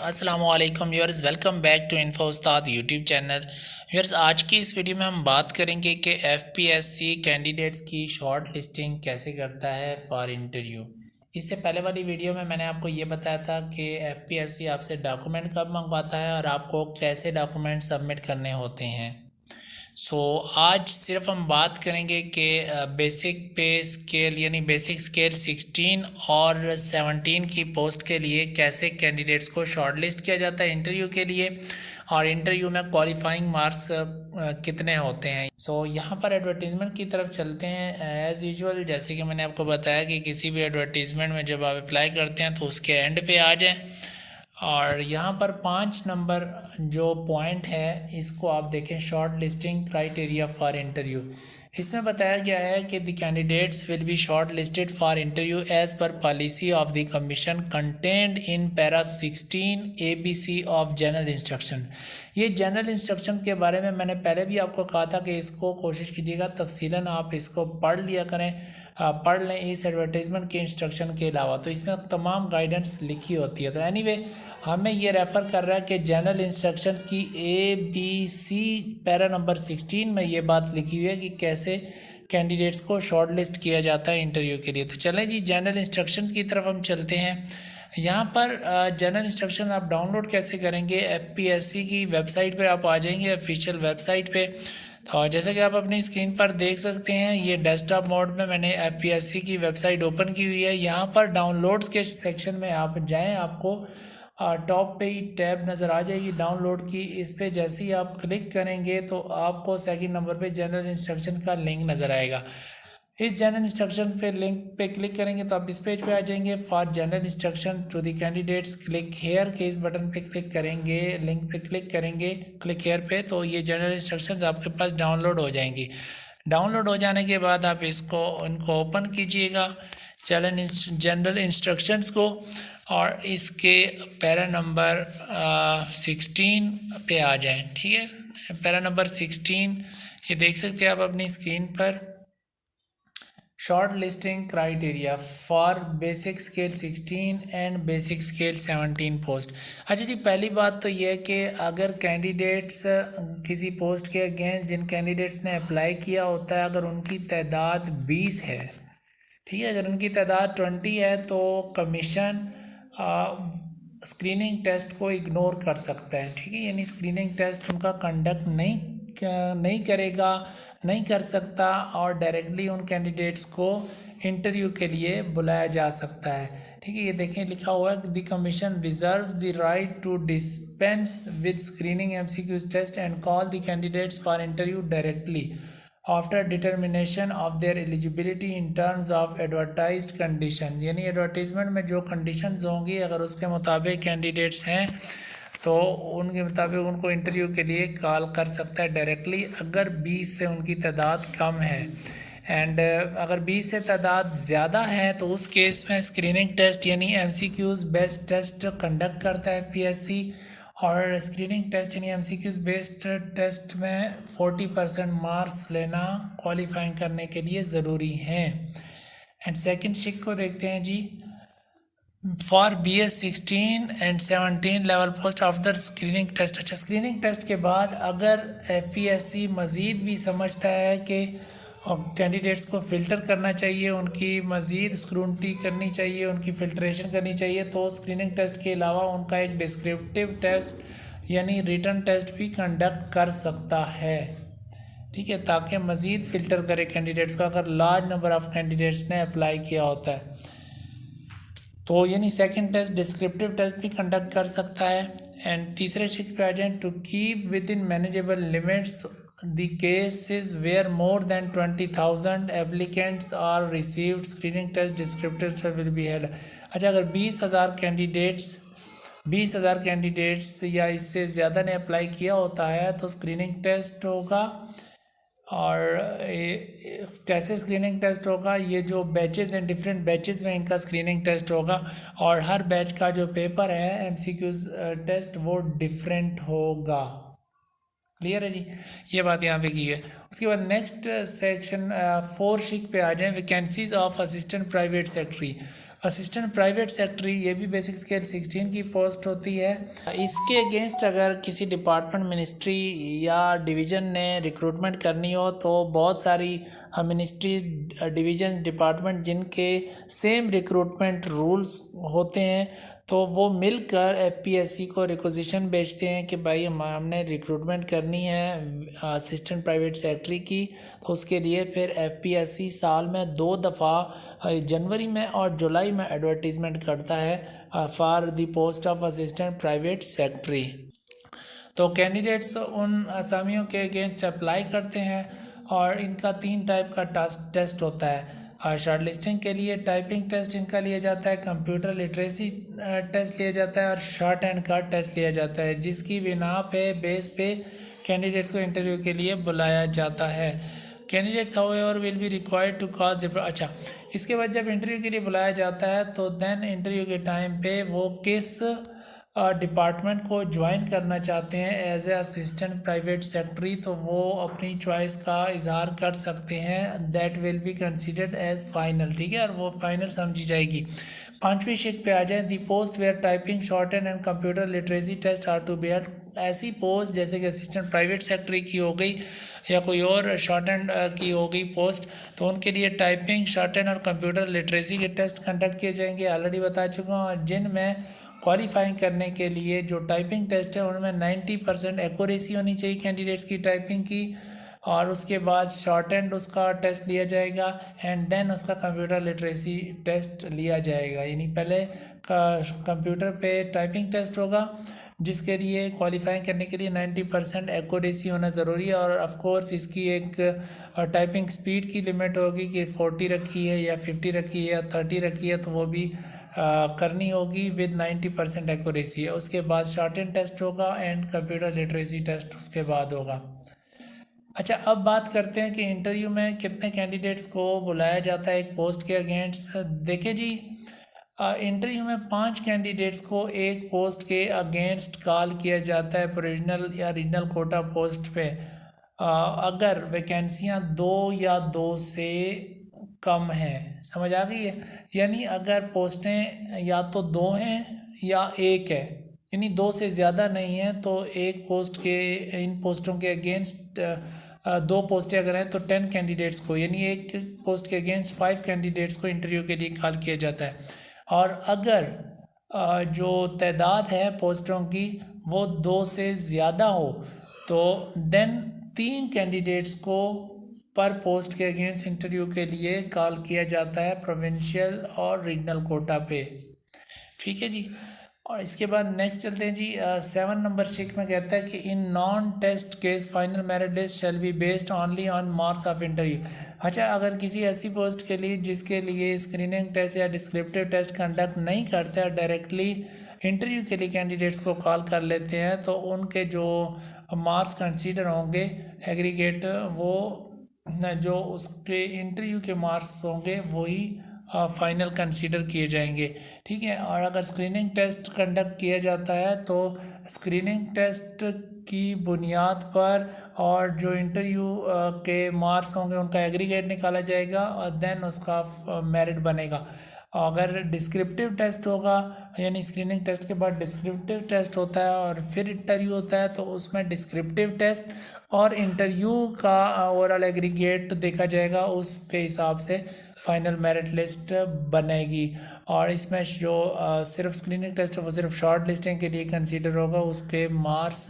अस्सलामुअलैकुम viewers, welcome back to Info Ustad YouTube channel. Viewers, आज की इस वीडियो में हम बात करेंगे कि एफपीएससी कैंडिडेट्स की शॉर्ट लिस्टिंग कैसे करता है फॉर इंटरव्यू। इससे पहले वाली वीडियो में मैंने आपको ये बताया था कि एफपीएससी आपसे डॉक्यूमेंट कब मंगवाता है और आपको कैसे डॉक्यूमेंट सबमिट करने होते हैं। आज सिर्फ हम बात करेंगे कि बेसिक पे स्केल यानी बेसिक स्केल 16 और 17 की पोस्ट के लिए कैसे कैंडिडेट्स को शॉर्टलिस्ट किया जाता है इंटरव्यू के लिए, और इंटरव्यू में क्वालिफाइंग मार्क्स कितने होते हैं। यहाँ पर एडवर्टीज़मेंट की तरफ चलते हैं। एज़ यूजुअल, जैसे कि मैंने आपको बताया कि किसी भी एडवर्टीज़मेंट में जब आप अप्लाई करते हैं तो उसके एंड पे आ जाएं, और यहाँ पर 5 नंबर जो पॉइंट है इसको आप देखें, short listing criteria for interview. इसमें बताया गया है कि the candidates will be short listed for interview as per policy of the commission contained in para 16 ABC of general instruction. ये जनरल इंस्ट्रक्शंस के बारे में मैंने पहले भी आपको कहा था कि इसको कोशिश कीजिएगा तफसीलन आप इसको पढ़ लिया करें, पढ़ लें इस एडवर्टाइजमेंट के इंस्ट्रक्शन के अलावा। तो इसमें तमाम गाइडेंस लिखी होती है। तो एनीवे, हमें ये रेफ़र कर रहा है कि जनरल इंस्ट्रक्शंस की ABC पैरा नंबर 16 में ये बात लिखी हुई है कि कैसे कैंडिडेट्स को शॉर्ट लिस्ट किया जाता है इंटरव्यू के लिए। तो चलें जी, जनरल इंस्ट्रक्शंस की तरफ हम चलते हैं। यहाँ पर जनरल इंस्ट्रक्शन आप डाउनलोड कैसे करेंगे, एफपीएससी की वेबसाइट पर आप आ जाएंगे, ऑफिशियल वेबसाइट पे। और जैसा कि आप अपनी स्क्रीन पर देख सकते हैं, ये डेस्कटॉप मोड में मैंने एफपीएससी की वेबसाइट ओपन की हुई है। यहाँ पर डाउनलोड्स के सेक्शन में आप जाएं, आपको टॉप पे ही टैब नज़र आ जाएगी डाउनलोड की। इस पर जैसे ही आप क्लिक करेंगे तो आपको सेकंड नंबर पे जनरल इंस्ट्रक्शन का लिंक नज़र आएगा। इस जनरल इंस्ट्रक्शन पे लिंक पे क्लिक करेंगे तो आप इस पेज पे आ जाएंगे। For general instruction to the candidates click here के इस बटन पे क्लिक करेंगे, लिंक पे क्लिक करेंगे, क्लिक हेयर पे, तो ये जनरल इंस्ट्रक्शंस आपके पास डाउनलोड हो जाएंगी। डाउनलोड हो जाने के बाद आप उनको ओपन कीजिएगा जनरल इंस्ट्रक्शंस को, और इसके पैरा नंबर 16 पे आ जाएं। ठीक है, पैरा नंबर 16 ये देख सकते हैं आप अपनी स्क्रीन पर। Short listing criteria for basic scale 16 and basic scale 17 post. अच्छा जी, पहली बात तो यह है कि अगर कैंडिडेट्स किसी पोस्ट के अगेंस्ट जिन कैंडिडेट्स ने अप्लाई किया होता है, अगर उनकी तादाद 20 है, ठीक है, अगर उनकी तादाद 20 है तो कमीशन स्क्रीनिंग टेस्ट को इग्नोर कर सकता है। ठीक है, यानी स्क्रीनिंग टेस्ट उनका कंडक्ट नहीं करेगा, नहीं कर सकता, और डायरेक्टली उन कैंडिडेट्स को इंटरव्यू के लिए बुलाया जा सकता है। ठीक है, ये देखें लिखा हुआ है, the commission reserves the right to dispense with screening MCQs test and call the candidates for interview directly after determination of their eligibility in terms of advertised condition. यानी एडवर्टीजमेंट में जो कंडीशंस होंगी, अगर उसके मुताबिक कैंडिडेट्स हैं तो उनके मुताबिक उनको इंटरव्यू के लिए कॉल कर सकता है डायरेक्टली, अगर 20 से उनकी तादाद कम है। एंड अगर 20 से तादाद ज़्यादा है तो उस केस में स्क्रीनिंग टेस्ट यानी MCQs बेस्ड टेस्ट कंडक्ट करता है PSC, और स्क्रीनिंग टेस्ट यानी MCQs बेस्ड टेस्ट में 40% मार्क्स लेना क्वालिफाइंग करने के लिए ज़रूरी है। एंड सेकंड शिक को देखते हैं जी। For BS 16 and 17 level post after screening test. अच्छा, स्क्रीनिंग टेस्ट के बाद अगर FPSC मज़ीद भी समझता है कि कैंडिडेट्स को फ़िल्टर करना चाहिए, उनकी मज़ीद स्क्रूटनी करनी चाहिए, उनकी फ़िल्ट्रेशन करनी चाहिए, तो स्क्रीनिंग टेस्ट के अलावा उनका एक डिस्क्रिप्टिव टेस्ट यानी रिटन टेस्ट भी कंडक्ट कर सकता है। ठीक है, ताकि मज़ीद फ़िल्टर करे कैंडिडेट्स का, अगर लार्ज नंबर ऑफ़ कैंडिडेट्स ने अप्लाई किया होता है तो यानी सेकंड टेस्ट डिस्क्रिप्टिव टेस्ट भी कंडक्ट कर सकता है। एंड तीसरे शिफ्ट पे आ जाएं, to keep within manageable limits the cases where more than 20,000 applicants are received screening test descriptive test will be held. अच्छा, अगर 20,000 कैंडिडेट्स या इससे ज़्यादा ने अप्लाई किया होता है तो स्क्रीनिंग टेस्ट होगा। और कैसे स्क्रीनिंग टेस्ट होगा, ये जो बैचेस हैं डिफरेंट बैचेस में इनका स्क्रीनिंग टेस्ट होगा, और हर बैच का जो पेपर है MCQs टेस्ट वो डिफरेंट होगा। क्लियर है जी, ये बात यहाँ पे की है। उसके बाद नेक्स्ट सेक्शन 4 शिक पे आ जाएं, vacancies of assistant private secretary. Assistant private secretary, ये भी बेसिक स्केल 16 की पोस्ट होती है। इसके अगेंस्ट अगर किसी डिपार्टमेंट, मिनिस्ट्री या डिवीज़न ने रिक्रूटमेंट करनी हो तो बहुत सारी मिनिस्ट्री, डिवीज़न, डिपार्टमेंट जिनके सेम रिक्रूटमेंट रूल्स होते हैं तो वो मिलकर एफपीएससी को रिक्वेजिशन भेजते हैं कि भाई हमने रिक्रूटमेंट करनी है असिस्टेंट प्राइवेट सेक्रेटरी की। तो उसके लिए फिर एफपीएससी साल में 2 दफ़ा जनवरी में और जुलाई में एडवर्टीज़मेंट करता है for the post of assistant private secretary. तो कैंडिडेट्स उन असामियों के अगेंस्ट अप्लाई करते हैं और इनका 3 टाइप का टेस्ट होता है। शॉर्ट लिस्टिंग के लिए टाइपिंग टेस्ट इनका लिया जाता है, कंप्यूटर लिटरेसी टेस्ट लिया जाता है और शॉर्ट एंड कट टेस्ट लिया जाता है, जिसकी बिना पे बेस पे कैंडिडेट्स को इंटरव्यू के लिए बुलाया जाता है। Candidates however will be required to cross अच्छा, इसके बाद जब इंटरव्यू के लिए बुलाया जाता है तो देन इंटरव्यू के टाइम पे वो किस डिपार्टमेंट को ज्वाइन करना चाहते हैं as a assistant private secretary, तो वो अपनी चॉइस का इजहार कर सकते हैं। That will be considered as final, ठीक है, और वो फाइनल समझी जाएगी। 5वीं शिक पे आ जाए, the post where typing, short and computer literacy test are to be held. ऐसी पोस्ट जैसे कि असिस्टेंट प्राइवेट सेक्रेटरी की हो गई या कोई और शॉर्ट एंड की हो गई पोस्ट, तो उनके लिए टाइपिंग, शॉर्ट एंड और कंप्यूटर लिटरेसी के टेस्ट कंडक्ट किए जाएंगे। ऑलरेडी बता चुका हूँ, जिनमें क्वालिफाइंग करने के लिए जो टाइपिंग टेस्ट है उनमें 90% एक्यूरेसी होनी चाहिए कैंडिडेट्स की टाइपिंग की, और उसके बाद शॉर्ट एंड उसका टेस्ट लिया जाएगा एंड देन उसका कंप्यूटर लिटरेसी टेस्ट लिया जाएगा। यानी पहले कंप्यूटर पे टाइपिंग टेस्ट होगा जिसके लिए क्वालिफाइंग करने के लिए 90% एक्यूरेसी होना ज़रूरी है, और ऑफ कोर्स इसकी एक टाइपिंग स्पीड की लिमिट होगी कि 40 रखी है या 50 रखी है या 30 रखी है, तो वो भी करनी होगी विद 90% एक्यूरेसी है। उसके बाद शॉर्ट एंड टेस्ट होगा एंड कंप्यूटर लिटरेसी टेस्ट उसके बाद होगा। अच्छा, अब बात करते हैं कि इंटरव्यू में कितने कैंडिडेट्स को बुलाया जाता है एक पोस्ट के अगेंस्ट। देखिए जी, इंटरव्यू में 5 कैंडिडेट्स को एक पोस्ट के अगेंस्ट कॉल किया जाता है प्रोविजनल या रीजनल कोटा पोस्ट पे, अगर वैकेंसियां 2 या 2 से कम हैं। समझ आ गई है? यानी अगर पोस्टें या तो 2 हैं या 1 है, यानी 2 से ज़्यादा नहीं है, तो एक पोस्ट के, इन पोस्टों के अगेंस्ट 2 पोस्टें अगर हैं तो 10 कैंडिडेट्स को, यानी एक पोस्ट के अगेंस्ट 5 कैंडिडेट्स को इंटरव्यू के लिए कॉल किया जाता है। और अगर जो तादाद है पोस्टों की वो 2 से ज़्यादा हो तो देन 3 कैंडिडेट्स को पर पोस्ट के अगेंस्ट इंटरव्यू के लिए कॉल किया जाता है प्रोविंशियल और रीजनल कोटा पे। ठीक है जी। और इसके बाद नेक्स्ट चलते हैं जी, 7 नंबर शिक में कहता है कि in non test case final merit list shall be based only on marks of interview. अच्छा, अगर किसी ऐसी पोस्ट के लिए जिसके लिए स्क्रीनिंग टेस्ट या डिस्क्रिप्टिव टेस्ट कंडक्ट नहीं करते और डायरेक्टली इंटरव्यू के लिए कैंडिडेट्स को कॉल कर लेते हैं, तो उनके जो मार्क्स कंसीडर होंगे एग्रीगेट, वो जो उसके इंटरव्यू के मार्क्स होंगे वही फाइनल कंसीडर किए जाएंगे। ठीक है। और अगर स्क्रीनिंग टेस्ट कंडक्ट किया जाता है तो स्क्रीनिंग टेस्ट की बुनियाद पर और जो इंटरव्यू के मार्क्स होंगे उनका एग्रीगेट निकाला जाएगा और देन उसका मेरिट बनेगा। अगर डिस्क्रिप्टिव टेस्ट होगा, यानी स्क्रीनिंग टेस्ट के बाद डिस्क्रिप्टिव टेस्ट होता है और फिर इंटरव्यू होता है, तो उसमें डिस्क्रिप्टिव टेस्ट और इंटरव्यू का ओवरऑल एग्रीगेट देखा जाएगा, उसके हिसाब से फाइनल मेरिट लिस्ट बनेगी। और इसमें जो सिर्फ स्क्रीनिंग टेस्ट है वो सिर्फ शॉर्ट लिस्टिंग के लिए कंसीडर होगा, उसके मार्क्स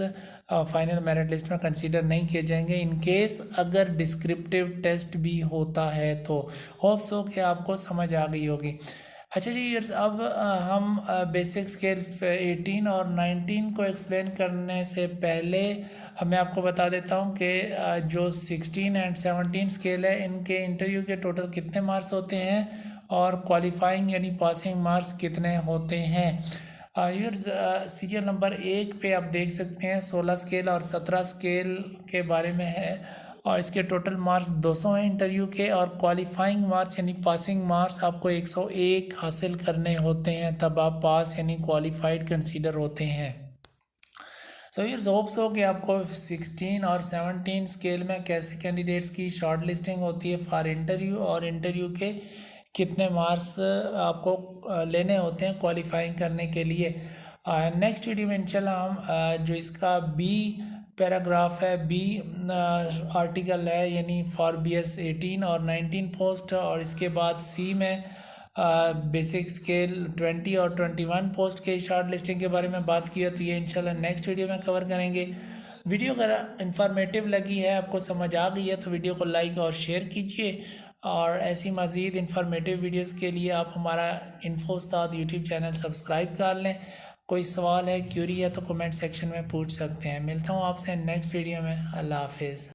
फाइनल मेरिट लिस्ट में कंसीडर नहीं किए जाएंगे इन केस अगर डिस्क्रिप्टिव टेस्ट भी होता है। तो होप्स हो कि आपको समझ आ गई होगी। अच्छा जी, अब हम बेसिक स्केल 18 और 19 को एक्सप्लेन करने से पहले मैं आपको बता देता हूँ कि जो 16 एंड 17 स्केल है इनके इंटरव्यू के टोटल कितने मार्क्स होते हैं और क्वालिफाइंग यानी पासिंग मार्क्स कितने होते हैं। सीरियल नंबर 1 पे आप देख सकते हैं 16 स्केल और 17 स्केल के बारे में है, और इसके टोटल मार्क्स 200 हैं इंटरव्यू के, और क्वालिफाइंग मार्क्स यानी पासिंग मार्क्स आपको 101 हासिल करने होते हैं, तब आप पास यानी क्वालिफाइड कंसीडर होते हैं। सो ये होप्स हो कि आपको 16 और 17 स्केल में कैसे कैंडिडेट्स की शॉर्ट लिस्टिंग होती है फॉर इंटरव्यू और इंटरव्यू के कितने मार्क्स आपको लेने होते हैं क्वालिफाइंग करने के लिए। नेक्स्ट वीडियो में इंशाल्लाह हम जो इसका बी पैराग्राफ है, बी आर्टिकल है, यानी फॉर BS 18 और 19 पोस्ट, और इसके बाद सी में बेसिक स्केल 20 और 21 पोस्ट के शॉर्ट लिस्टिंग के बारे में बात की है। तो ये इंशाल्लाह नेक्स्ट वीडियो में कवर करेंगे। वीडियो अगर इन्फॉर्मेटिव लगी है, आपको समझ आ गई है, तो वीडियो को लाइक और शेयर कीजिए। और ऐसी मज़ीद इन्फॉर्मेटिव वीडियोस के लिए आप हमारा info Ustad YouTube channel subscribe कर लें। कोई सवाल है, क्यूरी है, तो कमेंट सेक्शन में पूछ सकते हैं। मिलता हूँ आपसे नेक्स्ट वीडियो में। अल्लाह हाफिज़।